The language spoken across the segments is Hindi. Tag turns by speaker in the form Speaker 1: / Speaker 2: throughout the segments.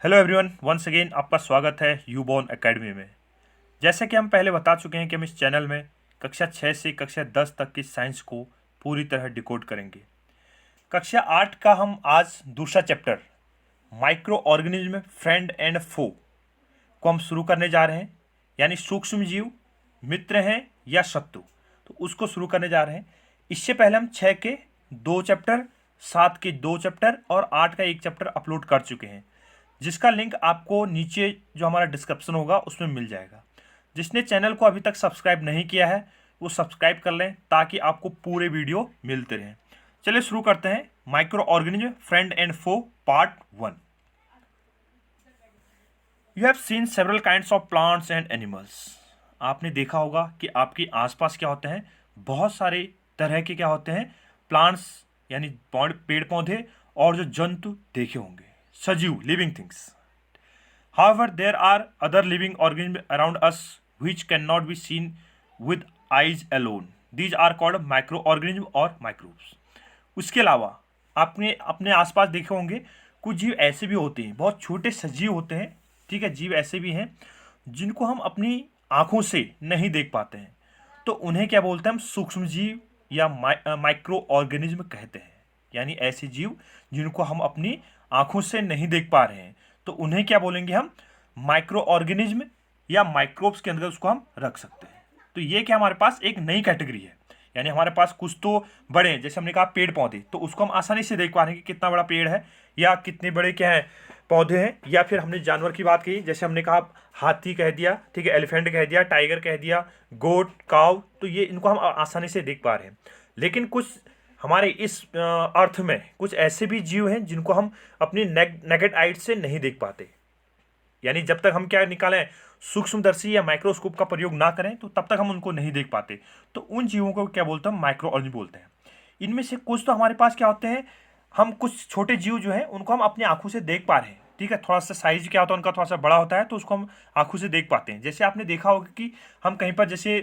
Speaker 1: हेलो एवरीवन, वंस अगेन आपका स्वागत है यूबॉर्न एकेडमी में। जैसे कि हम पहले बता चुके हैं कि हम इस चैनल में कक्षा 6 से कक्षा 10 तक की साइंस को पूरी तरह डिकोड करेंगे। कक्षा 8 का हम आज दूसरा chapter micro organism friend and foe को हम शुरू करने जा रहे हैं, यानी सूक्ष्म जीव मित्र हैं या शत्रु, तो उसको शुरू करने जा रहे हैं। इससे पहले हम 6 के 2 चैप्टर, 7 के 2 चैप्टर और 8 का 1 चैप्टर अपलोड कर चुके हैं, जिसका लिंक आपको नीचे जो हमारा डिस्क्रिप्शन होगा उसमें मिल जाएगा। जिसने चैनल को अभी तक सब्सक्राइब नहीं किया है वो सब्सक्राइब कर लें ताकि आपको पूरे वीडियो मिलते रहें। चलिए शुरू करते हैं। Micro organism friend and foe part 1। You have seen several kinds of plants and animals. आपने देखा होगा कि आपके आसपास क्या होते हैं, बहुत सारे तरह के क्या होते हैं, प्लांट्स यानी पेड़ पौधे और जो जंतु देखे होंगे, सजीव living things. However, there are other living organisms around us which cannot be seen with eyes alone. These are called microorganisms और microbes. उसके अलावा आपने अपने आसपास देखे होंगे कुछ जीव ऐसे भी होते हैं, बहुत छोटे सजीव होते हैं, ठीक है, जीव ऐसे भी हैं जिनको हम अपनी आँखों से नहीं देख पाते हैं, तो उन्हें क्या बोलते हैं हम, सूक्ष्म जीव या माइक्रो ऑर्गेनिज्म कहते हैं। यानी ऐसे जीव जिनको हम अपनी आँखों से नहीं देख पा रहे हैं, तो उन्हें क्या बोलेंगे हम, माइक्रो ऑर्गेनिज्म या माइक्रोब्स के अंदर उसको हम रख सकते हैं। तो ये क्या हमारे पास एक नई कैटेगरी है, यानी हमारे पास कुछ तो बड़े हैं, जैसे हमने कहा पेड़ पौधे, तो उसको हम आसानी से देख पा रहे हैं कि कितना बड़ा पेड़ है या कितने बड़े क्या है पौधे हैं। या फिर हमने जानवर की बात की, जैसे हमने कहा हाथी कह दिया, ठीक है, एलिफेंट कह दिया, टाइगर कह दिया, गोट, काव, तो ये इनको हम आसानी से देख पा रहे हैं। लेकिन कुछ हमारे इस अर्थ में कुछ ऐसे भी जीव हैं जिनको हम अपनी नेकेड आइज से नहीं देख पाते, यानी जब तक हम क्या निकालें, सूक्ष्मदर्शी या माइक्रोस्कोप का प्रयोग ना करें तो तब तक हम उनको नहीं देख पाते। तो उन जीवों को क्या बोलते हैं, माइक्रो ऑर्गेनिज्म बोलते हैं। इनमें से कुछ तो हमारे पास क्या होते हैं, हम कुछ छोटे जीव जो हैं उनको हम अपनी आंखों से देख पा रहे हैं, ठीक है, थोड़ा सा साइज क्या होता है उनका, थोड़ा सा बड़ा होता है, तो उसको हम आंखों से देख पाते हैं। जैसे आपने देखा होगा कि हम कहीं पर जैसे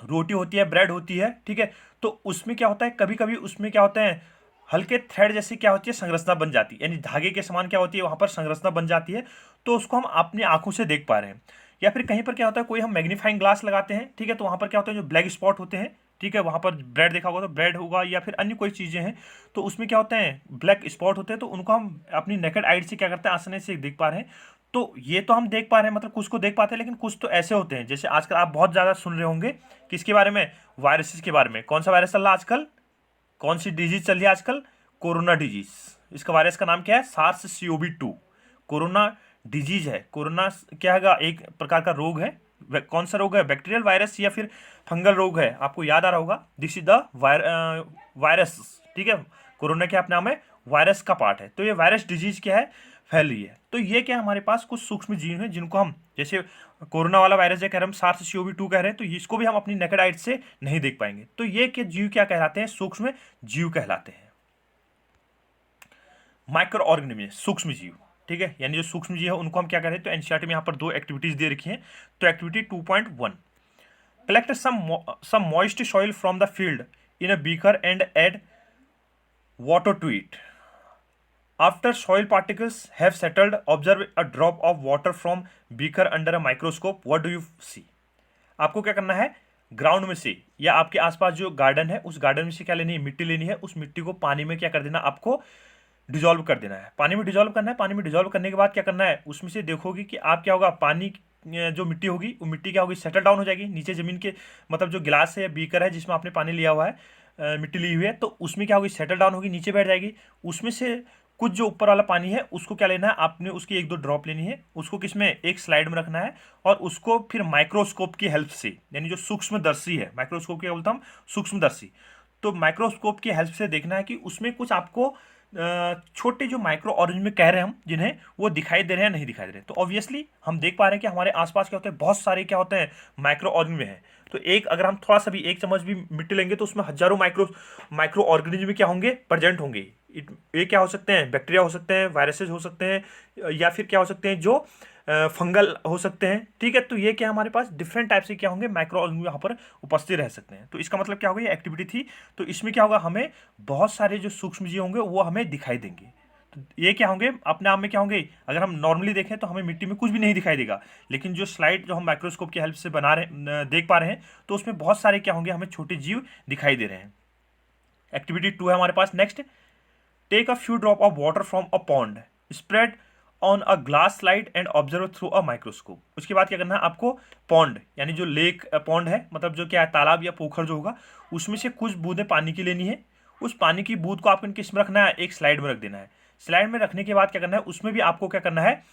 Speaker 1: रोटी होती है, ब्रेड होती है, ठीक है, तो उसमें क्या होता है, कभी कभी उसमें क्या होते हैं, हल्के थ्रेड जैसी क्या होती है, संरचना बन जाती है, यानी धागे के समान क्या होती है, वहां पर संरचना बन जाती है, तो उसको हम अपनी आंखों से देख पा रहे हैं। या फिर कहीं पर क्या होता है, कोई हम मैग्नीफाइंग ग्लास लगाते हैं, ठीक है, तो वहां पर क्या होता है, जो ब्लैक स्पॉट होते हैं, ठीक है, वहां पर ब्रेड देखा होगा तो ब्रेड होगा, या फिर अन्य कोई चीजें हैं, तो उसमें क्या होते हैं, ब्लैक स्पॉट होते हैं, तो उनको हम अपनी नेकेड आइड से क्या करते हैं, आसानी से देख पा रहे हैं। तो ये तो हम देख पा रहे हैं, मतलब कुछ को देख पाते हैं, लेकिन कुछ तो ऐसे होते हैं, जैसे आजकल आप बहुत ज्यादा सुन रहे होंगे किसके बारे में, वायरसेस के बारे में। कौन सा वायरस चल रहा है आजकल, कौन सी डिजीज चल रही है आजकल, कोरोना डिजीज। इसका वायरस का नाम क्या है, SARS-CoV-2 कोरोना डिजीज है। कोरोना क्या है, एक प्रकार का रोग है। कौन सा रोग है, बैक्टीरियल वायरस या फिर फंगल रोग है, आपको याद आ रहा होगा, दिस इज द वायरस, ठीक है। कोरोना क्या अपने नाम है, वायरस का पार्ट है। तो ये वायरस डिजीज क्या है, फैल रही है। तो ये क्या हमारे पास कुछ सूक्ष्म जीव हैं जिनको हम, जैसे कोरोना वाला वायरस है, कह रहे हम SARS-CoV-2 कह रहे हैं, तो इसको भी हम अपनी नेकेड आइज से नहीं देख पाएंगे। तो ये क्या जीव क्या कहलाते हैं, सूक्ष्म जीव कहलाते हैं। माइक्रो ऑर्गेनिज्म सूक्ष्म जीव, ठीक है, यानी जो सूक्ष्म जीव है उनको हम क्या कह रहे हैं। तो एनसीईआरटी में यहाँ पर 2 एक्टिविटीज दे रखी हैं। तो activity 2.1, collect some moist soil from the field in a beaker and add water to it. After soil particles have settled, observe a drop of water from beaker under a microscope. What do you see? आपको क्या करना है, ग्राउंड में से या आपके आसपास जो गार्डन है उस गार्डन में से क्या लेनी है, मिट्टी लेनी है। उस मिट्टी को पानी में क्या कर देना, आपको डिजोल्व कर देना है, पानी में डिजोल्व करना है। पानी में डिजोल्व करने के बाद क्या करना है, उसमें से देखोगे कि आप क्या होगा, पानी जो मिट्टी होगी वो मिट्टी क्या होगी, सेटल डाउन हो जाएगी नीचे जमीन के, मतलब जो गिलास है या बीकर है जिसमें आपने पानी लिया हुआ है, मिट्टी ली हुई है, तो उसमें क्या होगी, सेटल डाउन होगी, नीचे बैठ जाएगी। उसमें से कुछ जो ऊपर वाला पानी है उसको क्या लेना है, आपने उसकी 1-2 ड्रॉप लेनी है, उसको किसमें, एक स्लाइड में रखना है, और उसको फिर माइक्रोस्कोप की हेल्प से, यानी जो सूक्ष्मदर्शी है, माइक्रोस्कोप क्या बोलता हम, सूक्ष्मदर्शी, तो माइक्रोस्कोप की हेल्प से देखना है कि उसमें कुछ आपको छोटे जो माइक्रो ऑर्गेनिज्म कह रहे हैं हम, जिन्हें वो दिखाई दे रहे हैं नहीं दिखाई दे रहे हैं। तो ऑब्वियसली हम देख पा रहे हैं कि हमारे आसपास क्या होते हैं, बहुत सारे क्या होते हैं, माइक्रो ऑर्गेनिज्म हैं। तो एक अगर हम थोड़ा सा भी, 1 चम्मच भी मिट्टी लेंगे तो उसमें हजारों माइक्रो ऑर्गेनिज्म क्या होंगे, प्रेजेंट होंगे। ये क्या हो सकते हैं, बैक्टीरिया हो सकते हैं, वायरसेस हो सकते हैं, या फिर क्या हो सकते हैं, जो फंगल हो सकते हैं, ठीक है। तो ये क्या हमारे पास डिफरेंट टाइप से क्या होंगे, माइक्रो ऑर्गेनिज्म यहाँ पर उपस्थित रह सकते हैं। तो इसका मतलब क्या होगा, ये एक्टिविटी थी। तो इसमें क्या होगा, हमें बहुत सारे जो सूक्ष्म जीव होंगे वो हमें दिखाई देंगे। तो ये क्या होंगे अपने आप में, क्या होंगे, अगर हम नॉर्मली देखें तो हमें मिट्टी में कुछ भी नहीं दिखाई देगा, लेकिन जो स्लाइड जो हम माइक्रोस्कोप की हेल्प से बना रहे देख पा रहे हैं, तो उसमें बहुत सारे क्या होंगे, हमें छोटे जीव दिखाई दे रहे हैं। एक्टिविटी 2 है हमारे पास next, take a few drop of water from a pond, spread on a glass slide and observe through a microscope. उसके बाद क्या करना है आपको, पॉन्ड यानी जो लेक पॉन्ड है, मतलब जो क्या है तालाब या पोखर जो होगा, उसमें से कुछ बूंदें पानी की लेनी है। उस पानी की बूंद को आपको किस में रखना है, एक स्लाइड में रख देना है। स्लाइड में रखने के बाद क्या करना है, उसमें भी आपको क्या करना है,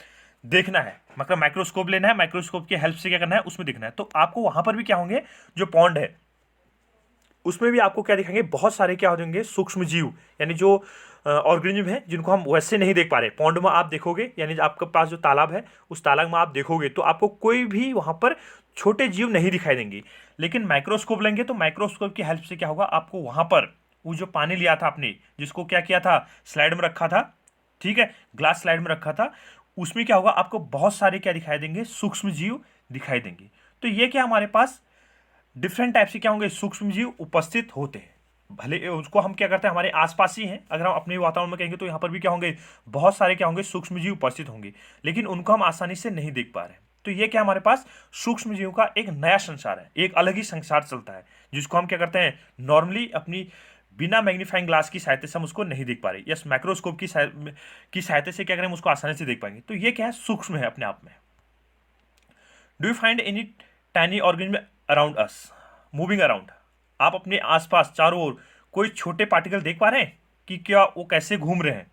Speaker 1: देखना है, मतलब माइक्रोस्कोप लेना है, माइक्रोस्कोप की हेल्प से क्या करना है, उसमें देखना है। तो आपको वहां पर भी क्या होंगे, जो पॉन्ड है उसमें भी आपको क्या दिखाएंगे, बहुत सारे क्या हो जाएंगे सूक्ष्म जीव, यानी जो ऑर्गेनिज्म है जिनको हम वैसे नहीं देख पा रहे। पॉन्ड में आप देखोगे, यानी आपके पास जो तालाब है उस तालाब में आप देखोगे तो आपको कोई भी वहां पर छोटे जीव नहीं दिखाई देंगे। लेकिन माइक्रोस्कोप लेंगे तो माइक्रोस्कोप की हेल्प से क्या होगा, आपको वहां पर वो जो पानी लिया था आपने, जिसको क्या किया था, स्लाइड में रखा था, ठीक है, ग्लास स्लाइड में रखा था, उसमें क्या होगा, आपको बहुत सारे क्या दिखाई देंगे, सूक्ष्म जीव दिखाई देंगे। तो ये क्या हमारे पास डिफरेंट टाइप से क्या होंगे, सूक्ष्म जीव उपस्थित होते हैं। भले उसको हम क्या करते हैं, हमारे आसपास ही हैं, अगर हम अपने वातावरण में कहेंगे तो यहाँ पर भी क्या होंगे, बहुत सारे क्या होंगे, सूक्ष्म जीव उपस्थित होंगे, लेकिन उनको हम आसानी से नहीं देख पा रहे हैं। तो ये क्या हमारे पास सूक्ष्म जीवों का एक नया संसार है, एक अलग ही संसार चलता है, जिसको हम क्या करते हैं, नॉर्मली अपनी बिना मैग्नीफाइंग ग्लास की सहायता से हम उसको नहीं देख पा रहे, यस माइक्रोस्कोप की सहायता से क्या करें, हम उसको आसानी से देख पाएंगे। तो ये क्या है, सूक्ष्म है अपने आप में। Do you find any tiny organism around us moving around, आप अपने आसपास चारों ओर कोई छोटे पार्टिकल देख पा रहे हैं कि क्या वो कैसे घूम रहे हैं।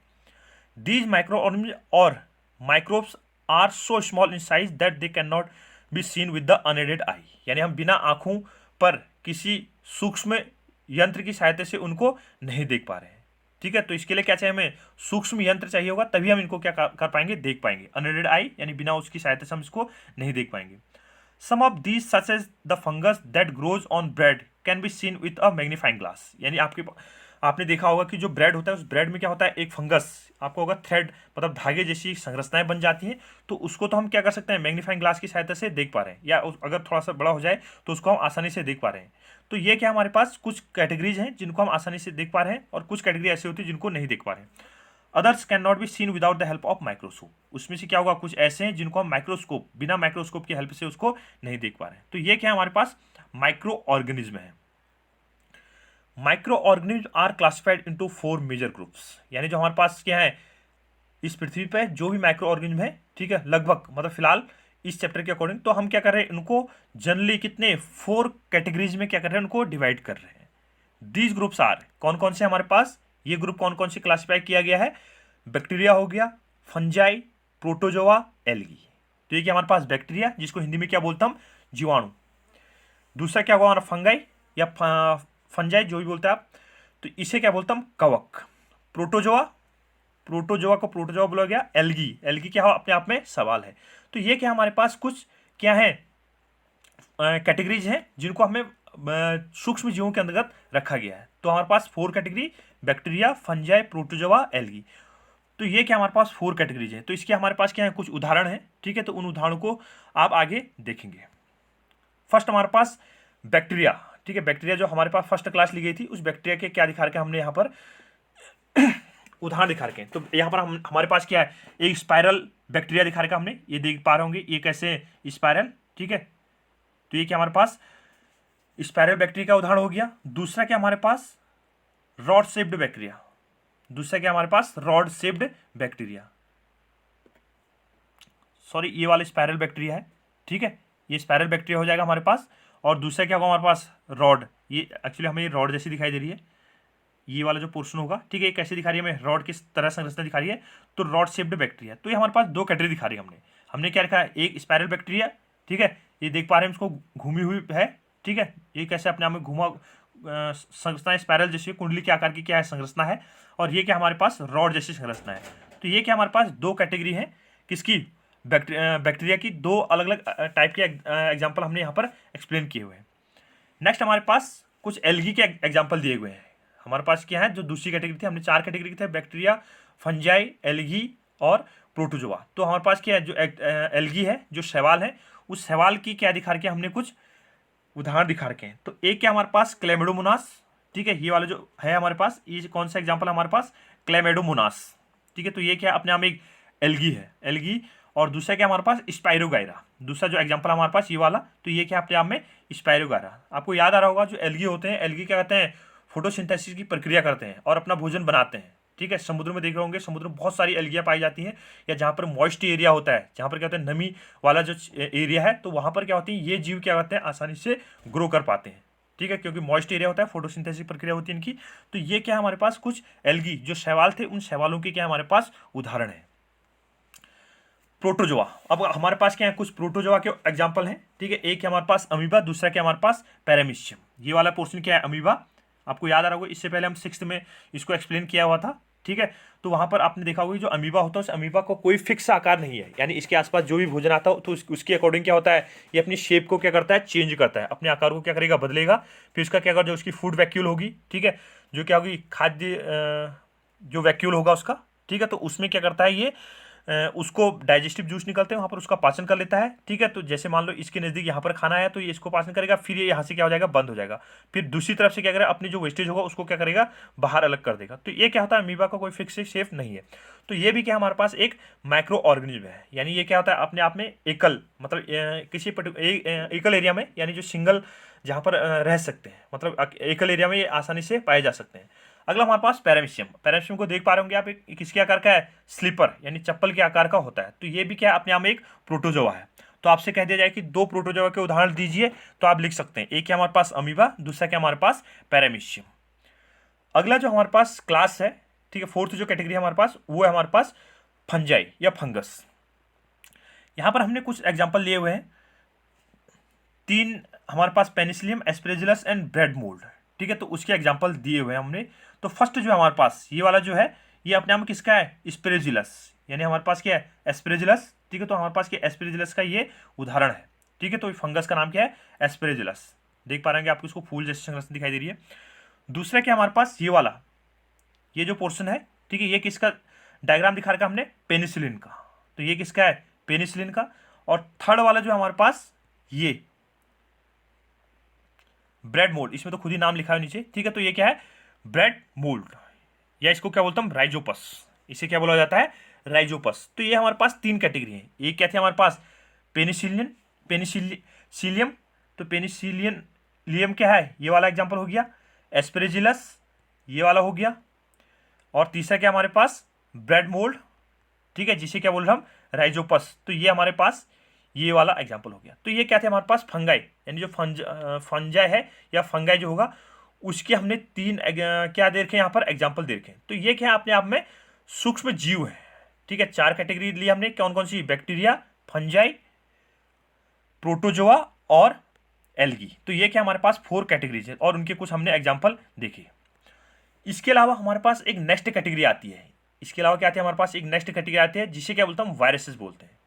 Speaker 1: दीज माइक्रो ऑर्गेनिज्म और microbes are so small in size that they can not be seen with the unaided eye, यानी हम बिना आंखों पर किसी सूक्ष्म यंत्र की सहायता से उनको नहीं देख पा रहे हैं। ठीक है, तो इसके लिए क्या चाहिए, हमें सूक्ष्म यंत्र चाहिए होगा, तभी हम इनको क्या कर पाएंगे, देख पाएंगे। अनएडेड आई यानी बिना उसकी सहायता से हम इसको नहीं देख पाएंगे। Some of these such as the fungus that grows on bread can be seen with a magnifying glass, यानी आपने देखा होगा कि जो ब्रेड होता है उस ब्रेड में क्या होता है, एक फंगस, आपको होगा थ्रेड, मतलब धागे जैसी संरचनाएं बन जाती हैं। तो उसको तो हम क्या कर सकते हैं, मैग्नीफाइंग ग्लास की सहायता से देख पा रहे हैं, या अगर थोड़ा सा बड़ा हो जाए तो उसको हम आसानी से देख पा रहे हैं। तो ये क्या हमारे पास कुछ कैटेगरीज हैं जिनको हम आसानी से देख पा रहे हैं, और कुछ कैटेगरी ऐसी होती है जिनको नहीं देख पा रहे हैं। Others can not be scene without the help of microscope, उसमें से क्या होगा, कुछ ऐसे हैं जिनको हम माइक्रोस्कोप, बिना माइक्रोस्कोप की हेल्प से उसको नहीं देख पा रहे हैं। तो ये क्या है, हमारे पास माइक्रो ऑर्गेनिज्म है। Micro organism are classified into 4 major groups, यानी जो हमारे पास क्या है इस पृथ्वी पे जो भी माइक्रो ऑर्गेनिज्म है, ठीक है, लगभग, मतलब फिलहाल इस चैप्टर के अकॉर्डिंग तो हम क्या कर रहे हैं, इनको जनरली कितने 4 कैटेगरीज में क्या कर रहे हैं, उनको डिवाइड कर रहे हैं। दीज ग्रुप्स आर, कौन कौन से हमारे पास ये ग्रुप कौन कौन से क्लासिफाई किया गया है, बैक्टीरिया हो गया, फंजाई, प्रोटोजोआ, एल्गी। तो ये क्या हमारे पास बैक्टीरिया, जिसको हिंदी में क्या बोलता हम, जीवाणु। दूसरा क्या होगा हमारा फंगाई या फंजाई, जो भी बोलते हैं आप, तो इसे क्या बोलता हम, कवक। प्रोटोजोआ, प्रोटोजोआ को प्रोटोजोआ बोला गया। एल्गी, एल्गी क्या हो अपने आप में सवाल है। तो ये क्या हमारे पास कुछ क्या है, कैटेगरीज हैं जिनको हमें सूक्ष्म जीवों के अंतर्गत रखा गया है। तो हमारे पास 4 category, bacteria, fungi, protozoa, algae. तो ये क्या हमारे पास 4 कैटेगरीज है। तो इसके हमारे पास क्या है, कुछ उदाहरण है, ठीक है, तो उन उदाहरणों को आप आगे देखेंगे। फर्स्ट हमारे पास बैक्टीरिया, ठीक है, बैक्टीरिया जो हमारे पास फर्स्ट क्लास ली गई थी, उस बैक्टीरिया के क्या दिखा रखे हमने यहाँ पर उदाहरण दिखा रखे हैं। तो यहाँ पर हमारे पास क्या है, एक स्पाइरल बैक्टीरिया दिखा रखा हमने, ये देख पा रहे होंगे, ये कैसे स्पाइरल, ठीक है। तो ये क्या हमारे पास स्पाइरल बैक्टीरिया का उदाहरण हो गया। दूसरा क्या हमारे पास, रॉड शेप्ड बैक्टीरिया। दूसरा क्या हमारे पास, रॉड शेप्ड बैक्टीरिया, सॉरी ये वाला स्पाइरल बैक्टीरिया है, ठीक है, ये स्पाइरल बैक्टीरिया हो जाएगा हमारे पास। और दूसरा क्या होगा हमारे पास, रॉड, ये एक्चुअली हमें ये रॉड जैसी दिखाई दे रही है, ये वाला जो पोर्शन होगा, ठीक है, ये कैसे दिखा रही है हमें, रॉड किस तरह संरचना दिखा रही है, तो रॉड शेप्ड बैक्टीरिया। तो ये हमारे पास 2 कैटेगरी दिखा रही है। हमने क्या रखा है, एक स्पाइरल बैक्टीरिया, ठीक है, ये देख पा रहे हैं इसको घूमी हुई है, ठीक है, ये कैसे अपने आप में घुमा संरचना, स्पाइरल जैसी कुंडली के आकार की क्या है संरचना है। और ये क्या हमारे पास रॉड जैसी संरचना है। तो ये क्या हमारे पास 2 कैटेगरी है किसकी, बैक्टीरिया की। 2 अलग अलग टाइप के एग्जाम्पल हमने यहाँ पर एक्सप्लेन किए हुए हैं। नेक्स्ट हमारे पास कुछ एल्गी के एग्जाम्पल दिए हुए हैं। हमारे पास क्या है, जो दूसरी कैटेगरी थी, हमने 4 कैटेगरी के थे, बैक्टीरिया, फंजाई, एल्गी और प्रोटोजोआ। तो हमारे पास क्या है, जो एल्गी है, जो शैवाल है, उस शैवाल की क्या दिखा रखे हमने कुछ उदाहरण दिखा रखे हैं। तो एक क्या हमारे पास क्लेमेडोमोनास, ठीक है, ये वाला जो है हमारे पास, ये कौन सा एग्जाम्पल हमारे पास, क्लेमेडोमोनास, ठीक है। तो ये क्या है, अपने आप में एक एल्गी है, एल्गी। और दूसरा क्या हमारे पास, स्पाइरोगायरा। दूसरा जो एग्जांपल हमारे पास ये वाला, तो ये क्या अपने आप में स्पाइरोगायरा। आपको याद आ रहा होगा, जो एल्गी होते हैं, एल्गी क्या करते हैं, फोटोसिंथेसिस की प्रक्रिया करते हैं और अपना भोजन बनाते हैं। ठीक है, समुद्र में देख रहे होंगे, समुद्र में बहुत सारी एल्गियाँ पाई जाती हैं, या जहाँ पर मॉइस्ट एरिया होता है, जहाँ पर क्या होता है नमी वाला जो एरिया है, तो वहाँ पर क्या होती है, ये जीव क्या करते हैं, आसानी से ग्रो कर पाते हैं। ठीक है, क्योंकि मॉइस्ट एरिया होता है, फोटोसिंथेसिस प्रक्रिया होती है इनकी। तो ये क्या हमारे पास कुछ एल्गी जो शैवाल थे, उन शैवालों के क्या हमारे पास उदाहरण है। प्रोटोजोआ, अब हमारे पास क्या है, कुछ प्रोटोजोआ के एग्जांपल हैं। ठीक है, एक है हमारे पास अमीबा, दूसरा क्या हमारे पास पैरामीशियम। ये वाला पोर्शन क्या है, अमीबा। आपको याद आ रहा होगा, इससे पहले हम 6th में इसको एक्सप्लेन किया हुआ था। ठीक है, तो वहां पर आपने देखा होगा जो अमीबा होता है, उस अमीबा को कोई फिक्स आकार नहीं है, यानी इसके आसपास जो भी भोजन आता हो तो उसके अकॉर्डिंग क्या होता है, ये अपनी शेप को क्या करता है, चेंज करता है, अपने आकार को क्या करेगा, बदलेगा। फिर उसका क्या कर, जो उसकी फूड वैक्यूल होगी, ठीक है, जो क्या होगी, खाद्य जो वैक्यूल होगा उसका, ठीक है, तो उसमें क्या करता है, ये उसको डाइजेस्टिव जूस निकलते हैं, वहाँ पर उसका पाचन कर लेता है। ठीक है, तो जैसे मान लो इसके नज़दीक यहाँ पर खाना आया, तो ये इसको पाचन करेगा, फिर ये यहाँ से क्या हो जाएगा, बंद हो जाएगा। फिर दूसरी तरफ से क्या करेगा, अपनी जो वेस्टेज होगा उसको क्या करेगा, बाहर अलग कर देगा। तो ये क्या होता है, अमीबा का कोई फिक्स शेप नहीं है। तो ये भी क्या हमारे पास एक माइक्रो ऑर्गेनिज्म है, यानी ये क्या होता है, अपने आप में एकल, मतलब किसी एकल एरिया में, यानी जो सिंगल जहाँ पर रह सकते हैं, मतलब एकल एरिया में ये आसानी से पाए जा सकते हैं। अगला हमारे पास पैरामीशियम। पैरामीशियम को देख पा रहे होंगे आप, एक किसके आकार का है, स्लीपर, यानी चप्पल के आकार का होता है। तो ये भी क्या है, अपने आप में एक प्रोटोजोआ है। तो आपसे कह दिया जाए कि 2 प्रोटोजोआ के उदाहरण दीजिए, तो आप लिख सकते हैं, एक है हमारे पास अमीबा, दूसरा क्या हमारे पास पैरामीशियम। अगला जो हमारे पास क्लास है, ठीक है, 4th जो कैटेगरी है हमारे पास, वो है हमारे पास फंजाई या फंगस। यहाँ पर हमने कुछ एग्जाम्पल लिए हुए हैं, 3 हमारे पास, पेनिसिलियम, एस्परेजिलस एंड ब्रेड मोल्ड। ठीक है, तो उसके एग्जाम्पल दिए हुए हैं हमने। तो फर्स्ट जो हमारे पास ये वाला जो है, ये अपने आप में किसका है, स्पेरेजिलस, यानी हमारे पास क्या है, एस्परेजिलस। ठीक है, तो हमारे पास क्या, एस्परेजिलस का ये उदाहरण है। ठीक है, तो फंगस का नाम क्या है, एस्परेजिलस। देख पा रहे हैं आपको, इसको फूल जैसी संरचना दिखाई दे रही है। दूसरा क्या हमारे पास, ये वाला, ये जो पोर्शन है, ठीक है, ये किसका डायग्राम दिखा रखा हमने, पेनिसिलिन का। तो ये किसका है, पेनिसिलिन का। और थर्ड वाला जो हमारे पास, ये ब्रेड मोल्ड, इसमें तो खुद ही नाम लिखा है नीचे। ठीक है, तो ये क्या है, ब्रेड मोल्ड, या इसको क्या बोलता हूँ, राइजोपस। इसे क्या बोला जाता है, राइजोपस। तो ये हमारे पास 3 कैटेगरी है। एक क्या थे हमारे पास, पेनिसिलियन, पेनिसिलियम। तो पेनिसिलियम क्या है, ये वाला एग्जांपल हो गया। एस्पेरेजिलस, ये वाला हो गया। और तीसरा क्या हमारे पास, ब्रेड मोल्ड, ठीक है, जिसे क्या बोल रहे हम, राइजोपस। तो ये हमारे पास ये वाला एग्जाम्पल हो गया। तो ये क्या थे हमारे पास, फंगाई, यानी जो फंजाई है या फंगाई जो होगा, उसके हमने 3 क्या दे रखे हैं यहाँ पर, एग्जाम्पल दे रखे हैं। तो ये क्या है, अपने आप में सूक्ष्म जीव है। ठीक है, 4 कैटेगरी ली हमने, कौन कौन सी, बैक्टीरिया, फंजाई, प्रोटोजोआ और एल्गी। तो ये क्या हमारे पास 4 कैटेगरीज है, और उनके कुछ हमने एग्जाम्पल देखे। इसके अलावा हमारे पास एक नेक्स्ट कैटेगरी आती है। इसके अलावा क्या आती है हमारे पास, एक नेक्स्ट कैटेगरी आती है, जिसे क्या बोलते हैं, वायरसेस बोलते हैं।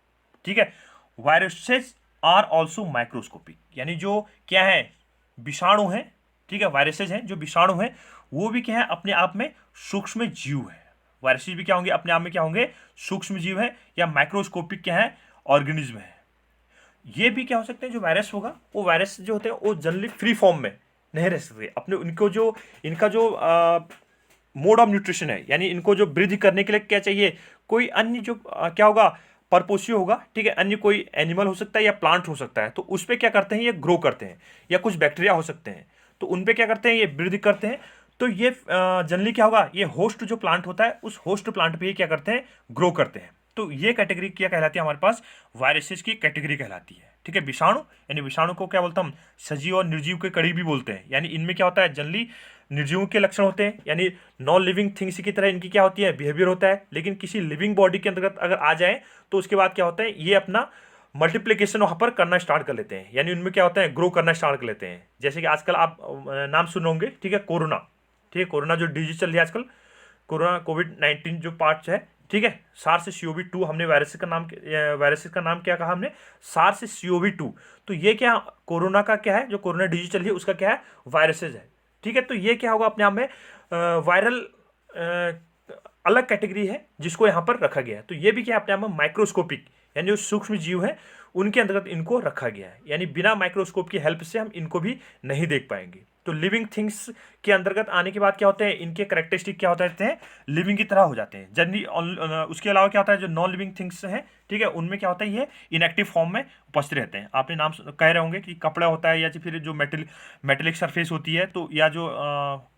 Speaker 1: ठीक है, वायरसेस आर ऑल्सो माइक्रोस्कोपिक, यानी जो क्या है, विषाणु हैं। ठीक है, वायरसेस हैं जो विषाणु हैं, वो भी क्या है, अपने आप में सूक्ष्म जीव है। वायरसेस भी क्या होंगे, अपने आप में क्या होंगे, सूक्ष्म जीव है, या माइक्रोस्कोपिक क्या है, ऑर्गेनिज्म है। ये भी क्या हो सकते हैं, जो वायरस होगा, वो वायरस जो होते हैं वो जनरली फ्री फॉर्म में नहीं रह सकते। अपने उनको जो इनका जो मोड ऑफ न्यूट्रिशन है, यानी इनको जो वृद्धि करने के लिए क्या चाहिए, कोई अन्य जो क्या होगा, परपोषियो होगा। ठीक है, अन्य कोई एनिमल हो सकता है या प्लांट हो सकता है, तो उस पर क्या करते हैं, ये ग्रो करते हैं। या कुछ बैक्टीरिया हो सकते हैं, तो उन पर क्या करते हैं, ये वृद्धि करते हैं। तो ये जनरली क्या होगा, ये होस्ट जो प्लांट होता है, उस होस्ट प्लांट पे ये क्या करते हैं, ग्रो करते हैं। तो ये कैटेगरी क्या कहलाती है, हमारे पास वायरसेस की कैटेगरी कहलाती है। ठीक है, विषाणु, यानी विषाणु को क्या बोलते हैं हम, सजीव और निर्जीव के कड़ी भी बोलते हैं। यानी इनमें क्या होता है, जनरली निर्जीवों के लक्षण होते हैं, यानी नॉन लिविंग थिंग्स की तरह इनकी क्या होती है, बिहेवियर होता है। लेकिन किसी लिविंग बॉडी के अंतर्गत अगर आ जाए, तो उसके बाद क्या होता है, ये अपना मल्टीप्लिकेशन वहाँ पर करना स्टार्ट कर लेते हैं। यानी उनमें क्या होता है, ग्रो करना स्टार्ट कर लेते हैं। जैसे कि आजकल आप नाम सुन होंगे, ठीक है, कोरोना। ठीक है, कोरोना जो डिजीज चल रही है आजकल, कोरोना कोविड-19 जो पार्ट है, ठीक है, SARS-CoV-2 हमने वायरस का नाम क्या कहा हमने, SARS-CoV-2। तो ये क्या कोरोना का क्या है, जो कोरोना डिजीज चल रही है उसका क्या है, वायरसेज है। ठीक है, तो ये क्या होगा, अपने आप में वायरल अलग कैटेगरी है, जिसको यहाँ पर रखा गया है। तो ये भी क्या अपने आप में माइक्रोस्कोपिक, यानी जो सूक्ष्म जीव है, उनके अंतर्गत इनको रखा गया है, यानी बिना माइक्रोस्कोप की हेल्प से हम इनको भी नहीं देख पाएंगे। तो लिविंग थिंग्स के अंतर्गत आने के बाद क्या होते हैं, इनके करेक्टरिस्टिक क्या होते हैं, लिविंग की तरह हो जाते हैं जनरली। उसके अलावा क्या होता है, जो नॉन लिविंग थिंग्स हैं, ठीक है, उनमें क्या होता है, ये इनएक्टिव फॉर्म में उपस्थित रहते हैं। आपने नाम कह रहे होंगे कि कपड़ा होता है या फिर जो मेटेलिक सरफेस होती है, तो या जो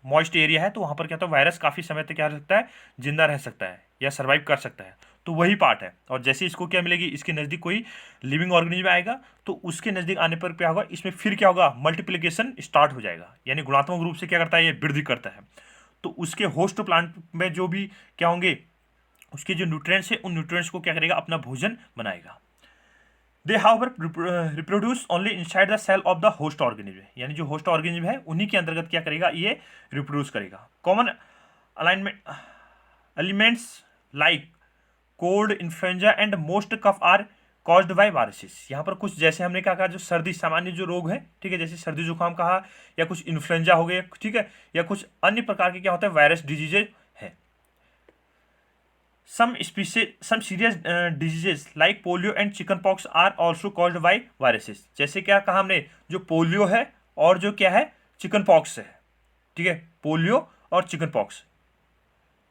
Speaker 1: मॉइस्ट एरिया है, तो वहाँ पर क्या होता है, वायरस काफ़ी समय तक क्या रह सकता है, जिंदा रह सकता है या सर्वाइव कर सकता है। तो वही पार्ट है। और जैसे इसको क्या मिलेगी, इसके नज़दीक कोई लिविंग ऑर्गेनिज्म आएगा, तो उसके नज़दीक आने पर क्या होगा, इसमें फिर क्या होगा, मल्टीप्लिकेशन स्टार्ट हो जाएगा, यानी गुणात्मक रूप से क्या करता है, ये वृद्धि करता है। तो उसके होस्ट प्लांट में जो भी क्या होंगे, उसके जो न्यूट्रिएंट्स है, उन न्यूट्रिएंट्स को क्या करेगा, अपना भोजन बनाएगा। They however reproduce only inside the cell of the host organism, यानी जो होस्ट ऑर्गेनिज्म है उन्हीं के अंतर्गत क्या करेगा, ये रिप्रोड्यूस करेगा। Common alignment elements like cold, influenza and most cough are caused by viruses. यहाँ पर कुछ जैसे हमने क्या कहा, जो सर्दी सामान्य जो रोग है, ठीक है, जैसे सर्दी जुकाम कहा, या कुछ इन्फ्लुएंजा हो गए, ठीक है, या कुछ अन्य प्रकार के क्या होते हैं, वायरस डिजीजेज है। Some serious diseases like polio and chicken pox are also caused by viruses. जैसे क्या कहा हमने, जो पोलियो है और जो क्या है, चिकन पॉक्स है, ठीक है, पोलियो और चिकन पॉक्स,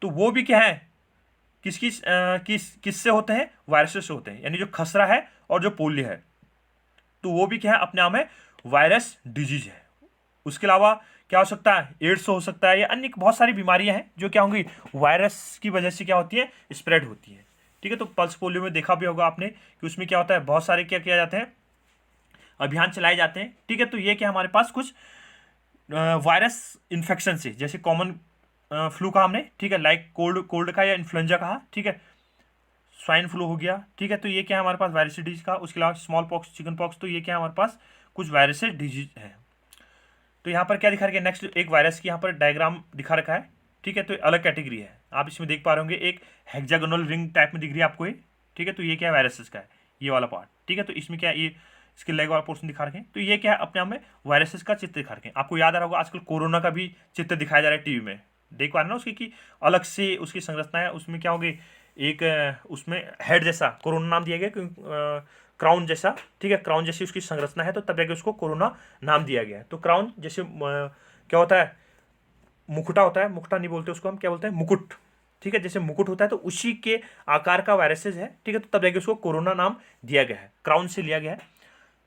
Speaker 1: तो वो भी क्या है, किससे होते हैं, वायरसेस से होते हैं। यानी जो खसरा है और जो पोलियो है, तो वो भी क्या है, अपने आप में वायरस डिजीज है। उसके अलावा क्या हो सकता है, एड्स हो सकता है, या अन्य बहुत सारी बीमारियां हैं जो क्या होंगी, वायरस की वजह से क्या होती है, स्प्रेड होती है। ठीक है, तो पल्स पोलियो में देखा भी होगा आपने कि उसमें क्या होता है, बहुत सारे क्या किया जाते हैं, अभियान चलाए जाते हैं। ठीक है, तो ये क्या हमारे पास कुछ वायरस इन्फेक्शन से, जैसे कॉमन फ्लू का हमने, ठीक है, लाइक कोल्ड का या इन्फ्लुएंजा कहा, ठीक है, स्वाइन फ्लू हो गया, ठीक है, तो ये क्या है हमारे पास, वायरस डिजीज का। उसके अलावा स्मॉल पॉक्स, चिकन पॉक्स, तो ये क्या है हमारे पास, कुछ वायरस डिजीज है। तो यहाँ पर क्या दिखा रखा है, नेक्स्ट एक वायरस की यहाँ पर डायग्राम दिखा रखा है, ठीक है, तो अलग कैटेगरी है, आप इसमें देख पा रहे होंगे, एक हेक्सागोनल रिंग टाइप में दिख रही है आपको ये, ठीक है, तो ये क्या है, वायरसेस का है ये वाला पार्ट, ठीक है, तो इसमें क्या है, ये इसके लेग वाला पोर्शन दिखा रखे हैं, तो ये क्या है, अपने आप में वायरसेस का चित्र दिखा रखे हैं। आपको याद आ रहा होगा, आजकल कोरोना का भी चित्र दिखाया जा रहा है टीवी में, देख पा रहे हैं ना उसकी, कि अलग से उसकी संरचना है, उसमें क्या होगी, एक उसमें हेड जैसा कोरोना नाम दिया गया, क्योंकि क्राउन जैसा, ठीक है, क्राउन जैसी उसकी संरचना है, तो तब जाके उसको कोरोना नाम दिया गया है। तो क्राउन जैसे क्या होता है, मुकुटा होता है, मुकुटा नहीं बोलते उसको, हम क्या बोलते हैं, मुकुट, ठीक है, जैसे मुकुट होता है, तो उसी के आकार का वायरसेस है, ठीक है, तो तब जाके उसको कोरोना नाम दिया गया है, क्राउन से लिया गया है।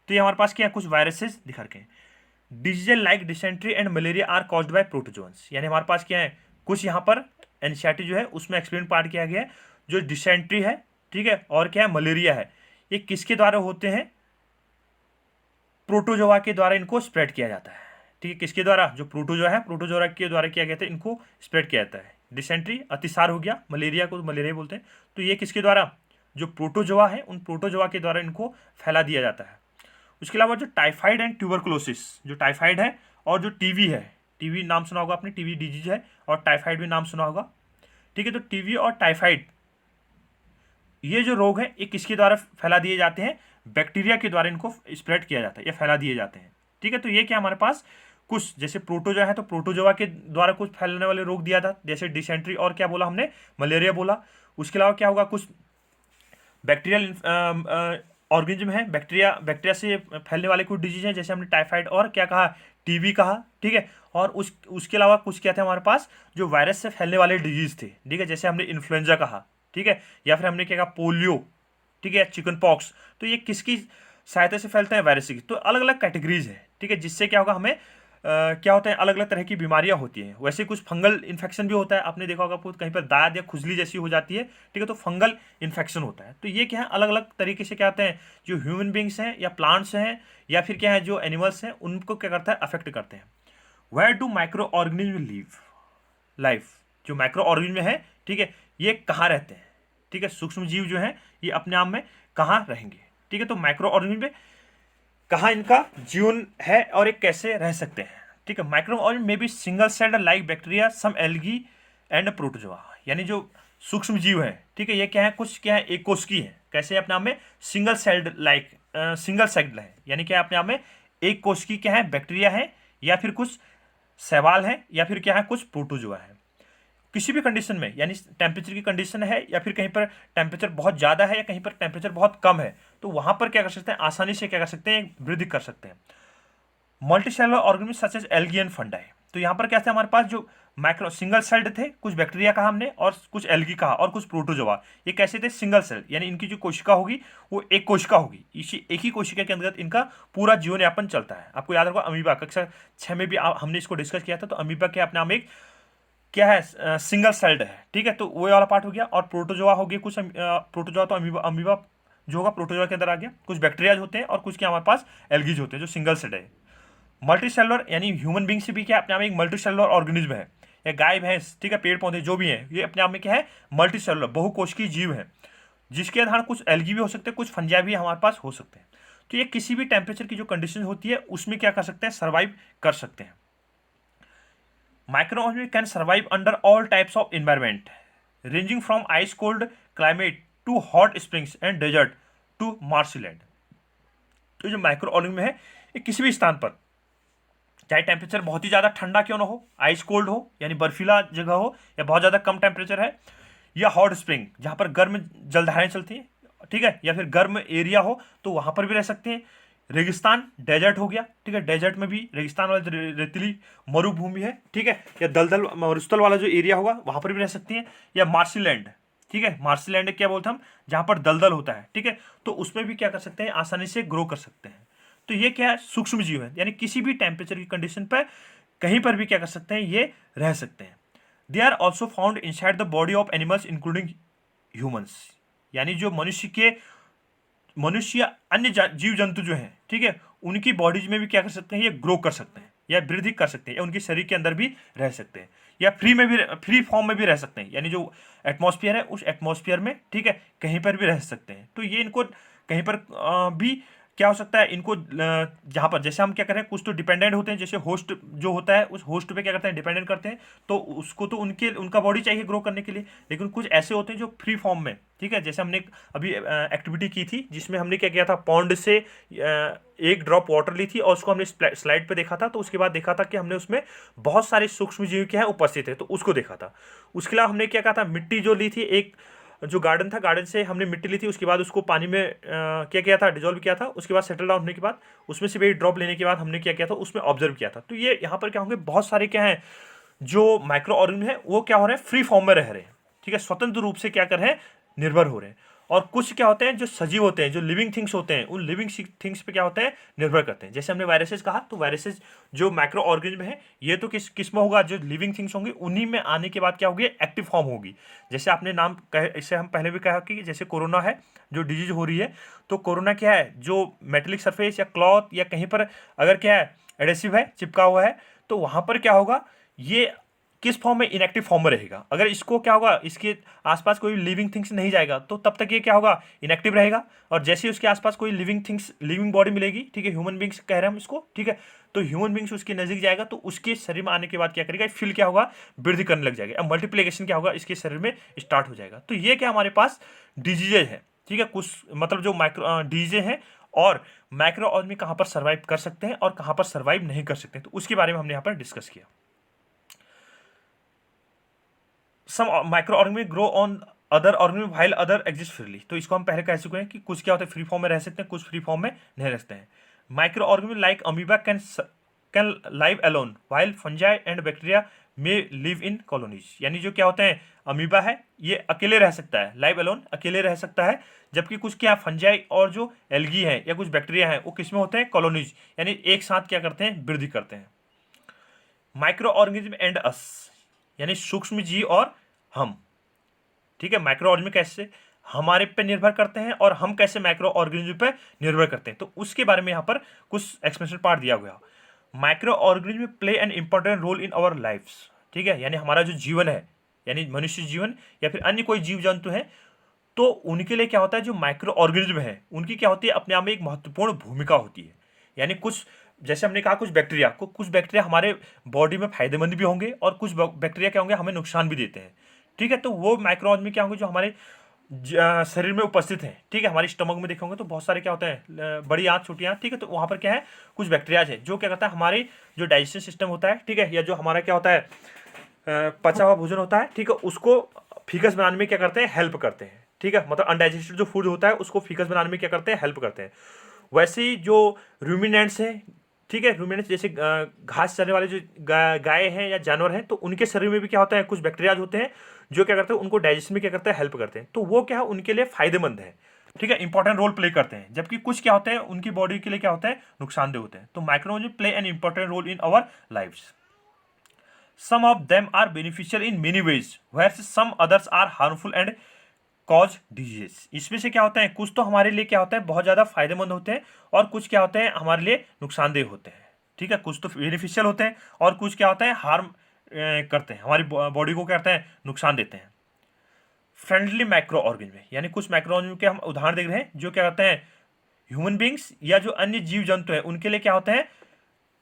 Speaker 1: तो ये हमारे पास क्या है, कुछ वायरसेस दिखा रखे हैं। Disease like dysentery and malaria are caused by protozoans, यानी हमारे पास क्या है, कुछ यहाँ पर एनसीईआरटी जो है उसमें एक्सप्लेन पार्ट किया गया है, जो डिसेंट्री है, ठीक है, और क्या है, मलेरिया है, ये किसके द्वारा होते हैं, प्रोटोजोआ के द्वारा इनको स्प्रेड किया जाता है। ठीक है, किसके द्वारा, जो प्रोटोजोआ है, प्रोटोजोआ के द्वारा किया गया था, इनको स्प्रेड किया जाता है। डिसेंट्री अतिसार हो गया, मलेरिया को मलेरिया बोलते हैं, तो ये किसके द्वारा, जो प्रोटोजोआ है, उन प्रोटोजोआ के द्वारा इनको फैला दिया जाता है। उसके अलावा जो टाइफाइड एंड ट्यूबरकुलोसिस, जो टाइफाइड है और जो टीवी है, टीवी नाम सुना होगा आपने, टीवी डिजीज है, और टाइफाइड भी नाम सुना होगा, ठीक है, तो टीवी और टाइफाइड ये जो रोग है, ये किसके द्वारा फैला दिए जाते हैं, बैक्टीरिया के द्वारा इनको स्प्रेड किया जाता है या फैला दिए जाते हैं। ठीक है, तो ये क्या हमारे पास कुछ, जैसे प्रोटोजोआ है, तो प्रोटोजोआ के द्वारा कुछ फैलने वाले रोग दिया था, जैसे डिसेंट्री और क्या बोला हमने, मलेरिया बोला। उसके अलावा क्या होगा, कुछ बैक्टीरियल ऑर्गेनिज्म है, बैक्टीरिया से फैलने वाले कुछ डिजीज हैं, जैसे हमने टाइफाइड और क्या कहा, टीबी कहा, ठीक है, और उसके अलावा कुछ क्या थे हमारे पास, जो वायरस से फैलने वाले डिजीज थे, ठीक है, जैसे हमने इन्फ्लुएंजा कहा, ठीक है, या फिर हमने क्या कहा, पोलियो, ठीक है, चिकन पॉक्स, तो ये किसकी सहायता से फैलते हैं, वायरस की। तो अलग अलग कैटेगरीज है, ठीक है, जिससे क्या होगा, हमें क्या होता है, अलग अलग तरह की बीमारियां होती हैं। वैसे कुछ फंगल इन्फेक्शन भी होता है, आपने देखा होगा कहीं पर दाद या खुजली जैसी हो जाती है, ठीक है, तो फंगल इन्फेक्शन होता है। तो ये क्या है, अलग अलग तरीके से क्या होते हैं, जो ह्यूमन बींग्स हैं या प्लांट्स हैं या फिर क्या है, जो एनिमल्स हैं, उनको क्या करता है, अफेक्ट करते हैं। Where do micro organism live life, जो माइक्रो ऑर्गेनिज्म है, ठीक है, ये कहाँ रहते हैं, ठीक है, सूक्ष्म जीव जो है ये अपने आप में कहाँ रहेंगे, ठीक है, तो माइक्रो ऑर्गेनिज्म में कहाँ इनका जीवन है और ये कैसे रह सकते हैं। ठीक है, माइक्रो ऑर्गेनिज्म में भी single celled like bacteria, some algae and protozoa, यानी जो सूक्ष्म जीव है, ठीक है, ये क्या है, कुछ क्या है, एक कोशिकी है, कैसे अपने आप में single celled like, single celled है, यानी क्या अपने आप में एक कोशिकी क्या है, बैक्टीरिया है, या फिर कुछ शैवाल है, या फिर क्या है, कुछ प्रोटोजोआ है। किसी भी कंडीशन में, यानी टेम्परेचर की कंडीशन है या फिर कहीं पर टेम्परेचर बहुत ज़्यादा है या कहीं पर टेम्परेचर बहुत कम है, तो वहाँ पर क्या कर सकते हैं, आसानी से क्या कर सकते हैं, वृद्धि कर सकते हैं। Multicellular organism such as algae and fungi. तो यहाँ पर क्या थे हमारे पास, जो माइक्रो सिंगल सेल्ड थे, कुछ बैक्टीरिया कहा हमने और कुछ एल्गी कहा और कुछ प्रोटोजोआ। ये कैसे थे, सिंगल सेल, यानी इनकी जो कोशिका होगी वो एक कोशिका होगी, इसी एक ही कोशिका के अंतर्गत इनका पूरा जीवन यापन चलता है। आपको याद होगा अमीबा कक्षा 6 में भी हमने इसको डिस्कस किया था। तो अमीबा के अपने आप एक क्या है, सिंगल सेल्ड है, ठीक है। तो वो वाला पार्ट हो गया। और प्रोटोजोआ हो गया कुछ, प्रोटोजोआ तो अमीबा अमीबा जो होगा प्रोटोजोआ के अंदर आ गया। कुछ बैक्टीरिया होते हैं और कुछ क्या हमारे पास एल्गीज होते हैं जो सिंगल सेल्ड है। मल्टी सेलुलर यानी ह्यूमन बींग से भी क्या अपने आप में एक मल्टी सेलुलर ऑर्गेनिज्म है, या गाय भैंस, ठीक है, पेड़ पौधे जो भी हैं, ये अपने आप में क्या है, मल्टी सेलुलर बहुकोशिकीय जीव है, जिसके आधार कुछ एल्गी भी हो सकते हैं, कुछ फंजाई भी हमारे पास हो सकते हैं। तो ये किसी भी टेम्परेचर की जो कंडीशन होती है उसमें क्या कर सकते हैं, सर्वाइव कर सकते हैं। Microorganism can survive under all types of environment ranging from ice cold climate to hot springs and desert to marshland. तो जो माइक्रो ऑर्गेनिज्म है ये किसी भी स्थान पर, चाहे टेम्परेचर बहुत ही ज़्यादा ठंडा क्यों ना हो, आइस कोल्ड हो यानी बर्फीला जगह हो, या बहुत ज़्यादा कम टेम्परेचर है, या हॉट स्प्रिंग जहाँ पर गर्म जलधाराएं चलती हैं, ठीक है, या फिर गर्म एरिया हो तो वहाँ पर भी रह सकते हैं। रेगिस्तान, डेजर्ट हो गया, ठीक है, डेजर्ट में भी रेगिस्तान वाला जो रेतीली मरुभूमि है, ठीक है, या दलदल मरुस्थल वाला जो एरिया होगा वहाँ पर भी रह सकती हैं। या मार्शलैंड, ठीक है, मार्शलैंड क्या बोलते हैं हम, जहाँ पर दलदल होता है, ठीक है, तो उसमें भी क्या कर सकते हैं, आसानी से ग्रो कर सकते हैं। तो ये क्या है, सूक्ष्म जीव है, यानी किसी भी टेम्परेचर की कंडीशन पर कहीं पर भी क्या कर सकते हैं, ये रह सकते हैं। They are also found inside the body of animals including humans, यानी जो मनुष्य अन्य जीव जंतु जो हैं, ठीक है, उनकी बॉडीज में भी क्या कर सकते हैं, ये ग्रो कर सकते हैं या वृद्धि कर सकते हैं, या उनके शरीर के अंदर भी रह सकते हैं, या फ्री फॉर्म में भी रह सकते हैं, यानी जो एटमॉस्फेयर है उस एटमॉस्फेयर में, ठीक है, कहीं पर भी रह सकते हैं। तो ये इनको कहीं पर भी क्या हो सकता है, इनको जहाँ पर जैसे हम क्या करें, कुछ तो डिपेंडेंट होते हैं, जैसे होस्ट जो होता है उस होस्ट पे क्या करते हैं, डिपेंडेंट करते हैं, तो उसको तो उनका बॉडी चाहिए ग्रो करने के लिए। लेकिन कुछ ऐसे होते हैं जो फ्री फॉर्म में, ठीक है, जैसे हमने अभी एक्टिविटी की थी जिसमें हमने क्या किया था, पॉन्ड से एक ड्रॉप वाटर ली थी और उसको हमने स्लाइड पे देखा था। तो उसके बाद देखा था कि हमने उसमें बहुत सारे सूक्ष्म जीव क्या है उपस्थित है, तो उसको देखा था। उसके अलावा हमने क्या कहा था, मिट्टी जो ली थी, एक जो गार्डन था, गार्डन से हमने मिट्टी ली थी, उसके बाद उसको पानी में क्या किया था, डिजोल्व किया था। उसके बाद सेटल डाउन होने के बाद उसमें से भी एक ड्रॉप लेने के बाद हमने क्या किया था, उसमें ऑब्जर्व किया था। तो ये यहाँ पर क्या होंगे, बहुत सारे क्या हैं जो माइक्रो ऑर्गेनिज्म है वो क्या हो रहे हैं, फ्री फॉर्म में रह रहे हैं, ठीक है, स्वतंत्र रूप से क्या कर रहे हैं, निर्भर हो रहे हैं। और कुछ क्या होते हैं जो सजीव होते हैं, जो लिविंग थिंग्स होते हैं, उन लिविंग थिंग्स पे क्या होते हैं, निर्भर करते हैं। जैसे हमने वायरसेस कहा, तो वायरसेस जो माइक्रो ऑर्गेनिज्म है ये तो किस में होगा, जो लिविंग थिंग्स होंगी उन्हीं में आने के बाद क्या होगी, एक्टिव फॉर्म होगी। जैसे आपने नाम कहे, इससे हम पहले भी कहा कि जैसे कोरोना है जो डिजीज हो रही है, तो कोरोना क्या है, जो मेटेलिक सरफेस या क्लॉथ या कहीं पर अगर क्या है एडेसिव है, चिपका हुआ है, तो वहाँ पर क्या होगा, ये किस फॉर्म में, इनएक्टिव फॉर्म में रहेगा। अगर इसको क्या होगा, इसके आसपास कोई लिविंग थिंग्स नहीं जाएगा तो तब तक ये क्या होगा, इनएक्टिव रहेगा। और जैसे ही उसके आसपास कोई लिविंग बॉडी मिलेगी, ठीक है, ह्यूमन बींग्स कह रहे हैं हम इसको, ठीक है, तो ह्यूमन बींग्स उसके नजदीक जाएगा तो उसके शरीर में आने के बाद क्या करेगा, फिल क्या होगा, वृद्धि करने लग जाएगा। अब मल्टीप्लिकेशन क्या होगा, इसके शरीर में स्टार्ट हो जाएगा। तो ये क्या हमारे पास डिजीजेज है, ठीक है, कुछ मतलब जो माइक्रो डिजीजे हैं। और माइक्रो ऑर्गेनिज्म कहाँ पर सर्वाइव कर सकते हैं और कहाँ पर सर्वाइव नहीं कर सकते हैं, तो उसके बारे में हमने यहाँ पर डिस्कस किया। Some micro organism grow on other organism while other exist freely. तो इसको हम पहले कह चुके हैं कि कुछ क्या होता है, फ्री फॉर्म में रह सकते हैं, कुछ फ्री फॉर्म में नहीं रह सकते हैं। Micro organism like amoeba can live alone while fungi and bacteria में लिव इन कॉलोनीज। यानी जो क्या होते हैं, अमीबा है ये अकेले रह सकता है, लाइव अलोन अकेले रह सकता है, जबकि कुछ क्या फंजाई और जो एल्गी है या कुछ बैक्टीरिया है वो किस में होते हैं, कॉलोनीज, यानी एक साथ क्या करते हैं, वृद्धि करते हैं। माइक्रो ऑर्गेनिज्म एंड अस, यानी सूक्ष्म जीव और हम, ठीक है, माइक्रो ऑर्गेनिज्म कैसे हमारे पे निर्भर करते हैं और हम कैसे माइक्रो ऑर्गेनिज्म पे निर्भर करते हैं, तो उसके बारे में यहाँ पर कुछ एक्सप्लेनेशन पार्ट दिया गया। Micro organism play an important role in our lifes, ठीक है, यानी हमारा जो जीवन है, यानी मनुष्य जीवन या फिर अन्य कोई जीव जंतु है, तो उनके लिए क्या होता है, जो माइक्रो ऑर्गेनिज्म है उनकी क्या होती है, अपने आप में एक महत्वपूर्ण भूमिका होती है। यानी कुछ जैसे हमने कहा, कुछ बैक्टीरिया हमारे बॉडी में फायदेमंद भी होंगे और कुछ बैक्टीरिया क्या होंगे, हमें नुकसान भी देते हैं, ठीक है। तो वो माइक्रो ऑर्गेनिज्म क्या होंगे जो हमारे शरीर में उपस्थित हैं, ठीक है, हमारे स्टमक में देखोगे तो बहुत सारे क्या होते हैं, बड़ी आंत छोटी आंत, ठीक है, तो वहाँ पर क्या है, कुछ बैक्टीरियाज है जो क्या करता है, हमारे जो डाइजेशन सिस्टम होता है, ठीक है, या जो हमारा क्या होता है, पचा हुआ भोजन होता है, ठीक है, उसको फीकस बनाने में क्या करते हैं, हेल्प करते हैं, ठीक है, मतलब अनडाइजेस्टेड जो फूड होता है उसको फीकस बनाने में क्या करते हैं, हेल्प करते हैं। वैसे ही जो रूमिनेंट्स हैं, ठीक है, रूमिनेंट्स जैसे घास चरने वाले जो गाय हैं या जानवर हैं, तो उनके शरीर में भी क्या होता है, कुछ बैक्टीरियाज होते हैं जो क्या करते हैं, उनको डाइजेशन में क्या करते हैं, हेल्प करते हैं, तो वो क्या है, उनके लिए फायदेमंद है, ठीक है, इंपॉर्टेंट रोल प्ले करते हैं। जबकि कुछ क्या होते हैं, उनकी बॉडी के लिए क्या होता है, नुकसानदेह होते हैं। तो microorganism play an important role in our lives. Some of them are beneficial in many ways, whereas some others are harmful and cause disease। इसमें से क्या होता है, कुछ तो हमारे लिए क्या होता है, बहुत ज़्यादा फायदेमंद होते हैं, और कुछ क्या होते हैं, हमारे लिए नुकसानदेह होते हैं, ठीक है, कुछ तो बेनिफिशियल होते हैं और कुछ क्या होता है, हार्म करते हैं, हमारी बॉडी को क्या करते हैं, नुकसान देते हैं। फ्रेंडली माइक्रो ऑर्गेनिज्म, यानी कुछ माइक्रो ऑर्गेनिज्म के हम उदाहरण देख रहे हैं जो क्या करते हैं, ह्यूमन बींग्स या जो अन्य जीव जंतु है उनके लिए क्या होते हैं,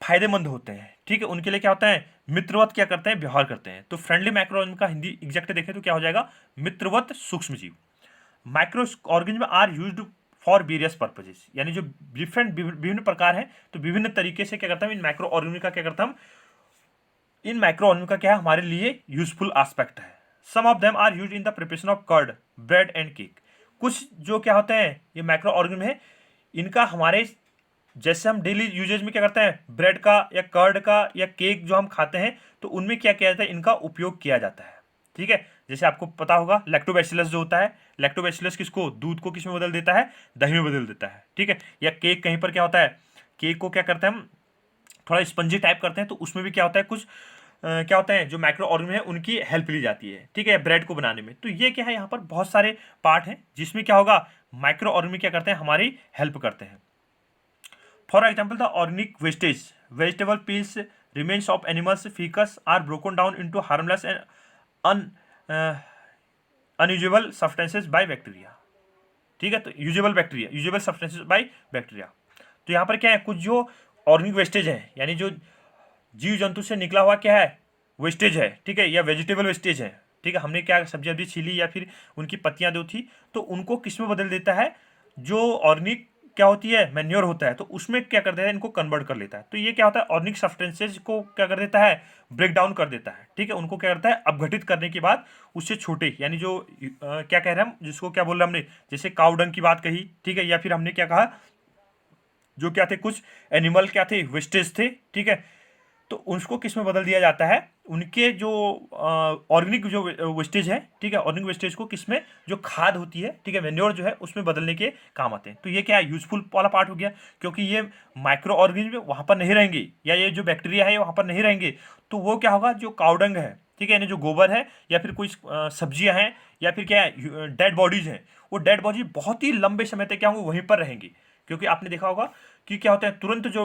Speaker 1: फायदेमंद होते हैं, ठीक है, उनके लिए क्या होता है, मित्रवत क्या करते हैं, व्यवहार करते हैं। तो फ्रेंडली माइक्रो ऑर्गेनिज्म का हिंदी एग्जैक्ट देखें तो क्या हो जाएगा, मित्रवत सूक्ष्म जीव। Micro organism are used for various purposes, यानी जो डिफरेंट विभिन्न प्रकार हैं, तो विभिन्न तरीके से क्या करता है, इन माइक्रो ऑर्गेनिज्म का क्या करता हम, इन माइक्रो ऑर्गेनिज्म का क्या है, हमारे लिए यूजफुल एस्पेक्ट है। Some of them are used in the preparation of curd, bread and cake. कुछ जो क्या होते हैं, ये माइक्रो ऑर्गेनिज्म है, इनका हमारे जैसे हम डेली यूजेज में क्या करते हैं, ब्रेड का या कर्ड का या केक जो हम खाते हैं, तो उनमें क्या किया जाता है, इनका उपयोग किया जाता है, ठीक है। जैसे आपको पता होगा लैक्टोबैसिलस जो होता है, लैक्टोबैसिलस किसको, दूध को किस में बदल देता है, दही में बदल देता है, ठीक है। या केक कहीं पर क्या होता है, केक को क्या करते हैं हम, थोड़ा स्पंजी टाइप करते हैं, तो उसमें भी क्या होता है, कुछ क्या होता है, जो माइक्रो ऑर्गेनिज्म है उनकी हेल्प ली जाती है, ठीक है, ब्रेड को बनाने में। तो ये क्या है, यहाँ पर बहुत सारे पार्ट हैं जिसमें क्या होगा, माइक्रो ऑर्गेनिज्म क्या करते हैं, हमारी हेल्प करते हैं। For example, the organic wastage, vegetable peels, remains of animals, feces are broken down into harmless and uh, unusable substances by bacteria, ठीक है। तो यूजेबल सब्सटेंसेस बाय बैक्टीरिया। तो यहाँ पर क्या है, कुछ जो ऑर्गेनिक वेस्टेज है, यानी जो जीव जंतु से निकला हुआ क्या है, वेस्टेज है, ठीक है, या वेजिटेबल वेस्टेज है, ठीक है, हमने क्या सब्जी अब्जी छीली या फिर उनकी पत्तियां जो थी, तो उनको किस में बदल देता है, जो ऑर्गेनिक क्या होती है, मैन्योर होता है, तो उसमें क्या कर देता है, इनको कन्वर्ट कर लेता है। तो ये क्या होता है, ऑर्गेनिक सब्सटेंसेज को क्या कर देता है, ब्रेक डाउन कर देता है, ठीक है, उनको क्या करता है, अपघटित करने के बाद उससे छोटे, यानी जो क्या कह रहे हैं हम, जिसको क्या बोल रहे हैं हमने, जैसे काऊ डंग की बात कही, ठीक है, या फिर हमने क्या कहा, जो क्या थे, कुछ एनिमल क्या थे, वेस्टेज थे, ठीक है, तो उसको किस में बदल दिया जाता है, उनके जो ऑर्गेनिक जो वेस्टेज है, ठीक है, ऑर्गेनिक वेस्टेज को किस में, जो खाद होती है, ठीक है, मैन्योर जो है उसमें बदलने के काम आते हैं। तो ये क्या है, यूजफुल वाला पार्ट हो गया, क्योंकि ये माइक्रो ऑर्गेनिज्म वहाँ पर नहीं रहेंगे, या ये जो बैक्टीरिया है वहाँ पर नहीं रहेंगे, तो वो क्या होगा, जो काउडंग है, ठीक है, यानी जो गोबर है या फिर कोई सब्जियां हैं या फिर क्या है, डेड बॉडीज हैं, वो डेड बॉडी बहुत ही लंबे समय तक क्या होंगे, वहीं पर रहेंगी। क्योंकि आपने देखा होगा कि क्या होता है, तुरंत जो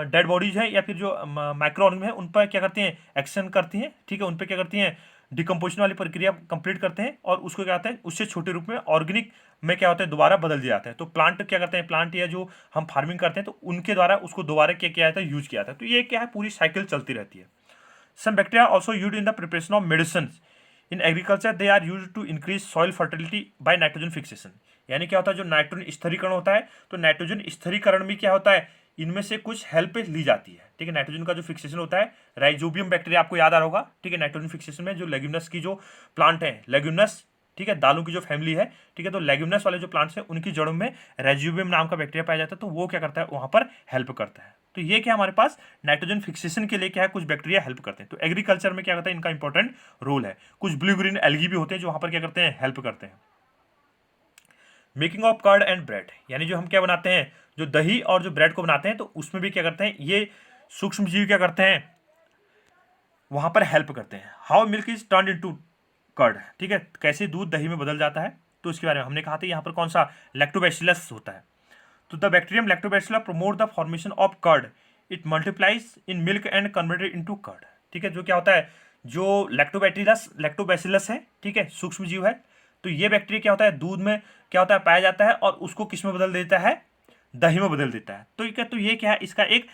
Speaker 1: डेड बॉडीज हैं या फिर जो माइक्रो ऑर्गेनिज्म है उन पर क्या करती हैं, एक्शन करती हैं, ठीक है, उन पर क्या करती हैं, डिकम्पोजिशन वाली प्रक्रिया कंप्लीट करते हैं, और उसको क्या होता है, उससे छोटे रूप में ऑर्गेनिक में क्या होता है, दोबारा बदल दिया जाता है। तो प्लांट क्या करते हैं, प्लांट या जो हम फार्मिंग करते हैं, तो उनके द्वारा उसको दोबारा क्या किया जाता है, यूज किया जाता है। तो ये क्या है, पूरी साइकिल चलती रहती है। Some bacteria are also used in the preparation of medicines. In agriculture, they are used to increase soil fertility by nitrogen fixation. यानी क्या होता है, जो नाइट्रोजन स्थिरीकरण होता है, तो नाइट्रोजन स्थिरीकरण में क्या होता है, इनमें से कुछ हेल्प ली जाती है, ठीक है। नाइट्रोजन का जो फिक्सेशन होता है, राइजोबियम बैक्टीरिया आपको याद आ रहा होगा, ठीक है, नाइट्रोजन फिक्सेशन में जो लेग्यूमिनस की जो प्लांट है, लेग्यूमिनस, ठीक है, दालों की जो फैमिली है, ठीक है, तो लेग्यूमिनस वाले जो प्लांट्स हैं उनकी जड़ों में राइजोबियम नाम का बैक्टीरिया पाया जाता है, तो वो क्या करता है, वहाँ पर हेल्प करता है। तो ये क्या हमारे पास नाइट्रोजन फिक्सेशन के लिए क्या है, कुछ बैक्टीरिया हेल्प करते हैं। तो एग्रीकल्चर में क्या करता है, इनका इंपॉर्टेंट रोल है। कुछ ब्लू ग्रीन एल्गी भी होते हैं जो वहाँ पर क्या करते हैं, हेल्प करते हैं। Making of curd and bread, यानी जो हम क्या बनाते हैं, जो दही और जो ब्रेड को बनाते हैं, तो उसमें भी क्या करते हैं, ये सूक्ष्म जीव क्या करते हैं, वहाँ पर हेल्प करते हैं। How milk is turn into curd, ठीक है, कैसे दूध दही में बदल जाता है, तो इसके बारे में हमने कहा था, यहाँ पर कौन सा, लैक्टोबैसिलस होता है। तो the bacterium lactobacillus promote the formation of curd, it multiplies in milk and converted into curd, ठीक है। जो क्या होता है, जो लैक्टोबैसिलस है, ठीक है, सूक्ष्म जीव है, तो ये बैक्टीरिया क्या होता है, दूध में क्या होता है, पाया जाता है, और उसको किस में बदल देता है, दही में बदल देता है। तो ये क्या है, इसका एक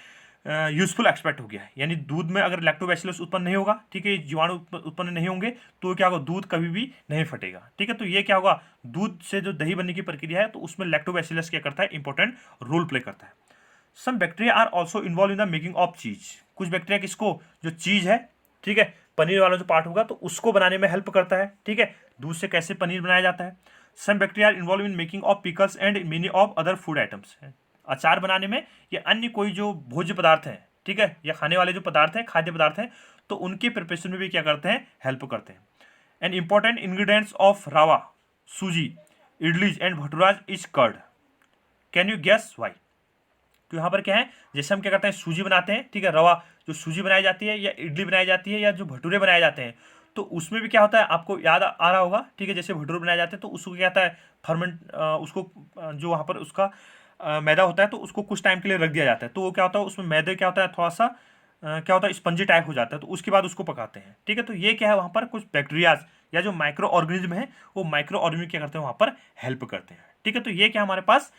Speaker 1: यूजफुल एक्सपेक्ट हो गया, यानी दूध में अगर लैक्टोबैसिलस उत्पन्न नहीं होगा, ठीक है, जीवाणु उत्पन्न नहीं होंगे, तो क्या होगा, दूध कभी भी नहीं फटेगा, ठीक है। तो ये क्या होगा, दूध से जो दही बनने की प्रक्रिया है, तो उसमें लैक्टोबैसिलस क्या करता है, इंपॉर्टेंट रोल प्ले करता है। Some bacteria are also involve in the making of cheese, कुछ बैक्टीरिया किसको, जो चीज है, ठीक है, पनीर वाला जो पार्ट होगा तो उसको बनाने में हेल्प करता है, ठीक है, दूध से कैसे पनीर बनाया जाता है। Some bacteria are involve in making of pickles and many of other food items, अचार बनाने में या अन्य कोई जो भोज्य पदार्थ हैं, ठीक है, या खाने वाले जो पदार्थ हैं, खाद्य पदार्थ हैं, तो उनके प्रिपरेशन में भी क्या करते हैं, हेल्प करते हैं। And important ingredients of rava, suji, idlis and bhaturas is curd. Can you guess why? तो यहाँ पर क्या है, जैसे हम क्या करते हैं, सूजी बनाते हैं, ठीक है, रवा जो सूजी बनाई जाती है या इडली बनाई जाती है या जो भटूरे बनाए जाते हैं, तो उसमें भी क्या होता है, आपको याद आ रहा होगा, ठीक है, जैसे भटूरे बनाए जाते हैं तो उसको क्या होता है, फर्मेंट, उसको जो वहाँ पर उसका मैदा होता है तो उसको कुछ टाइम के लिए रख दिया जाता है, तो वो क्या होता है, उसमें मैदे क्या होता है, थोड़ा सा क्या होता है, स्पंजी टाइप हो जाता है, तो उसके बाद उसको पकाते हैं, ठीक है। तो ये क्या है, वहाँ पर कुछ बैक्टीरियाज या जो माइक्रो ऑर्गेनिज्म है, वो माइक्रो ऑर्गेनिज्म क्या करते हैं, वहाँ पर हेल्प करते हैं, ठीक है। तो ये क्या हमारे पास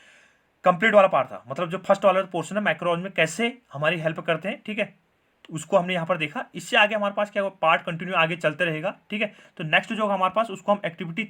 Speaker 1: कंप्लीट वाला पार्ट था, मतलब जो फर्स्ट वाला पोर्शन है माइक्रो ऑर्गेनिज्म कैसे हमारी हेल्प करते हैं, ठीक है, तो उसको हमने यहाँ पर देखा। इससे आगे हमारे पास क्या पार्ट कंटिन्यू आगे चलते रहेगा, ठीक है। तो नेक्स्ट जो हमारे पास उसको हम एक्टिविटी